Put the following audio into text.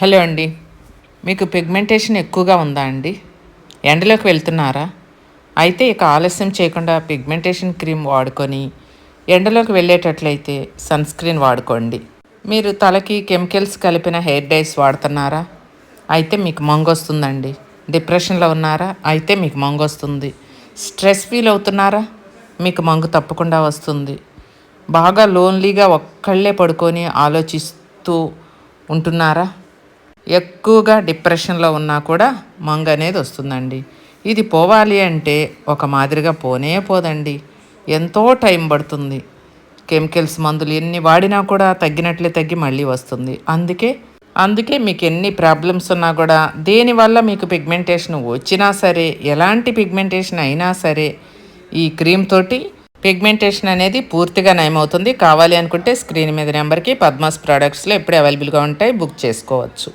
Hello అండి. మీకు pigmentation ఎక్కువగా ఉందా అండి? ఎండలోకి వెళ్తున్నారా? అయితే ఇక ఆలస్యం చేయకుండా పిగ్మెంటేషన్ క్రీమ్ వాడుకొని ఎండలోకి వెళ్ళేటట్లయితే సన్ స్క్రీన్ వాడుకోండి. మీరు తలకి కెమికల్స్ కలిపిన హెయిర్ డైస్ వాడుతున్నారా? అయితే మీకు మంగొస్తుందండి. డిప్రెషన్లో ఉన్నారా? అయితే మీకు మంగొస్తుంది. స్ట్రెస్ ఫీల్ అవుతున్నారా? మీకు మంగు తప్పకుండా వస్తుంది. బాగా లోన్లీగా ఒక్కళ్ళే పడుకొని ఆలోచిస్తూ ఉంటున్నారా? ఎక్కువగా డిప్రెషన్లో ఉన్నా కూడా మంగు అనేది వస్తుందండి. ఇది పోవాలి అంటే ఒక మాదిరిగా పోనే పోదండి. ఎంతో టైం పడుతుంది. కెమికల్స్ మందులు ఎన్ని వాడినా కూడా తగ్గినట్లే తగ్గి మళ్ళీ వస్తుంది. అందుకే మీకు ఎన్ని ప్రాబ్లమ్స్ ఉన్నా కూడా దేనివల్ల మీకు పిగ్మెంటేషన్ వచ్చినా సరే, ఎలాంటి పిగ్మెంటేషన్ అయినా సరే ఈ క్రీమ్ తోటి పిగ్మెంటేషన్ అనేది పూర్తిగా నయమవుతుంది. కావాలి అనుకుంటే స్క్రీన్ మీద నెంబర్కి పద్మాస్ ప్రోడక్ట్స్లో ఎప్పుడు అవైలబుల్గా ఉంటాయి, బుక్ చేసుకోవచ్చు.